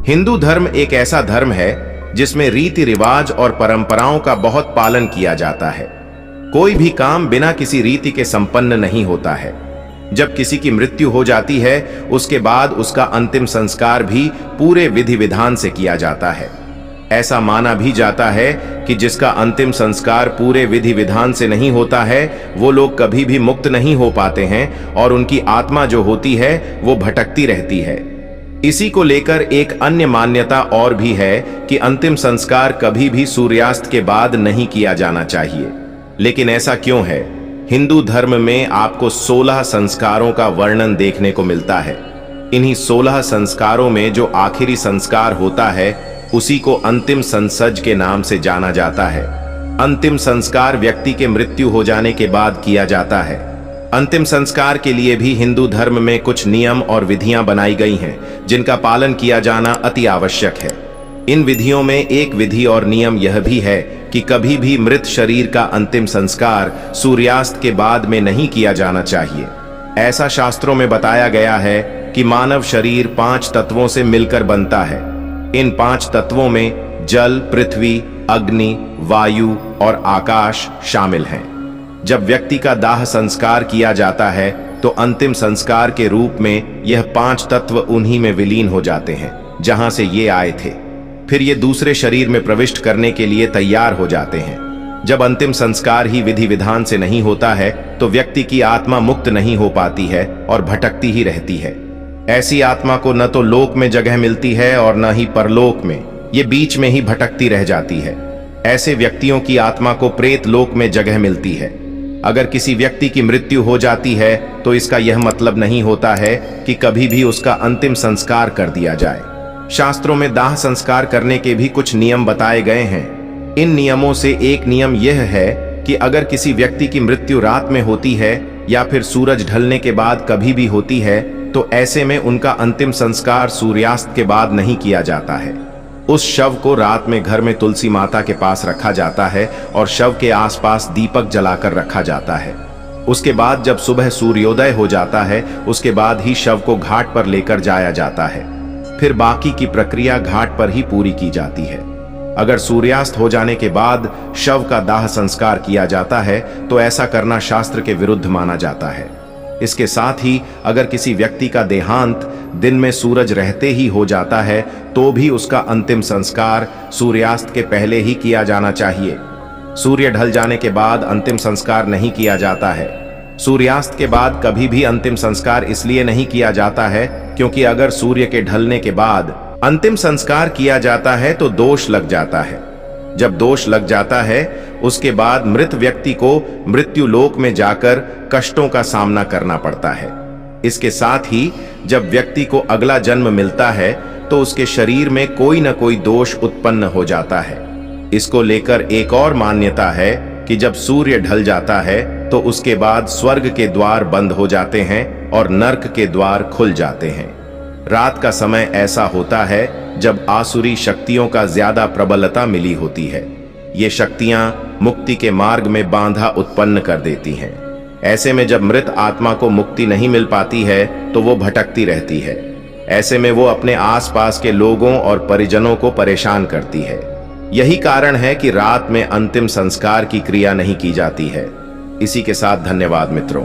हिंदू धर्म एक ऐसा धर्म है जिसमें रीति रिवाज और परंपराओं का बहुत पालन किया जाता है। कोई भी काम बिना किसी रीति के संपन्न नहीं होता है। जब किसी की मृत्यु हो जाती है उसके बाद उसका अंतिम संस्कार भी पूरे विधि विधान से किया जाता है। ऐसा माना भी जाता है कि जिसका अंतिम संस्कार पूरे विधि विधान से नहीं होता है वो लोग कभी भी मुक्त नहीं हो पाते हैं और उनकी आत्मा जो होती है वो भटकती रहती है। इसी को लेकर एक अन्य मान्यता और भी है कि अंतिम संस्कार कभी भी सूर्यास्त के बाद नहीं किया जाना चाहिए। लेकिन ऐसा क्यों है? हिंदू धर्म में आपको 16 संस्कारों का वर्णन देखने को मिलता है। इन्हीं 16 संस्कारों में जो आखिरी संस्कार होता है उसी को अंतिम संसर्ज के नाम से जाना जाता है। अंतिम संस्कार व्यक्ति के मृत्यु हो जाने के बाद किया जाता है। अंतिम संस्कार के लिए भी हिंदू धर्म में कुछ नियम और विधियां बनाई गई हैं जिनका पालन किया जाना अति आवश्यक है। इन विधियों में एक विधि और नियम यह भी है कि कभी भी मृत शरीर का अंतिम संस्कार सूर्यास्त के बाद में नहीं किया जाना चाहिए। ऐसा शास्त्रों में बताया गया है कि मानव शरीर 5 तत्वों से मिलकर बनता है। इन 5 तत्वों में जल, पृथ्वी, अग्नि, वायु और आकाश शामिल हैं। जब व्यक्ति का दाह संस्कार किया जाता है तो अंतिम संस्कार के रूप में यह 5 तत्व उन्हीं में विलीन हो जाते हैं जहां से ये आए थे। फिर ये दूसरे शरीर में प्रविष्ट करने के लिए तैयार हो जाते हैं। जब अंतिम संस्कार ही विधि विधान से नहीं होता है तो व्यक्ति की आत्मा मुक्त नहीं हो पाती है और भटकती ही रहती है। ऐसी आत्मा को न तो लोक में जगह मिलती है और न ही परलोक में, ये बीच में ही भटकती रह जाती है। ऐसे व्यक्तियों की आत्मा को प्रेत लोक में जगह मिलती है। अगर किसी व्यक्ति की मृत्यु हो जाती है तो इसका यह मतलब नहीं होता है कि कभी भी उसका अंतिम संस्कार कर दिया जाए। शास्त्रों में दाह संस्कार करने के भी कुछ नियम बताए गए हैं। इन नियमों से एक नियम यह है कि अगर किसी व्यक्ति की मृत्यु रात में होती है या फिर सूरज ढलने के बाद कभी भी होती है तो ऐसे में उनका अंतिम संस्कार सूर्यास्त के बाद नहीं किया जाता है। उस शव को रात में घर में तुलसी माता के पास रखा जाता है और शव के आसपास दीपक जलाकर रखा जाता है। उसके बाद जब सुबह सूर्योदय हो जाता है उसके बाद ही शव को घाट पर लेकर जाया जाता है। फिर बाकी की प्रक्रिया घाट पर ही पूरी की जाती है। अगर सूर्यास्त हो जाने के बाद शव का दाह संस्कार किया जाता है तो ऐसा करना शास्त्र के विरुद्ध माना जाता है। इसके साथ ही अगर किसी व्यक्ति का देहांत दिन में सूरज रहते ही हो जाता है तो भी उसका अंतिम संस्कार सूर्यास्त के पहले ही किया जाना चाहिए। सूर्य ढल जाने के बाद अंतिम संस्कार नहीं किया जाता है। सूर्यास्त के बाद कभी भी अंतिम संस्कार इसलिए नहीं किया जाता है क्योंकि अगर सूर्य के ढलने के बाद अंतिम संस्कार किया जाता है तो दोष लग जाता है। जब दोष लग जाता है उसके बाद मृत व्यक्ति को मृत्यु लोक में जाकर कष्टों का सामना करना पड़ता है। इसके साथ ही जब व्यक्ति को अगला जन्म मिलता है तो उसके शरीर में कोई न कोई दोष उत्पन्न हो जाता है। इसको लेकर एक और मान्यता है कि जब सूर्य ढल जाता है तो उसके बाद स्वर्ग के द्वार बंद हो जाते हैं और नर्क के द्वार खुल जाते हैं। रात का समय ऐसा होता है जब आसुरी शक्तियों का ज्यादा प्रबलता मिली होती है। ये शक्तियां मुक्ति के मार्ग में बाधा उत्पन्न कर देती हैं। ऐसे में जब मृत आत्मा को मुक्ति नहीं मिल पाती है तो वो भटकती रहती है। ऐसे में वो अपने आसपास के लोगों और परिजनों को परेशान करती है। यही कारण है कि रात में अंतिम संस्कार की क्रिया नहीं की जाती है। इसी के साथ धन्यवाद मित्रों।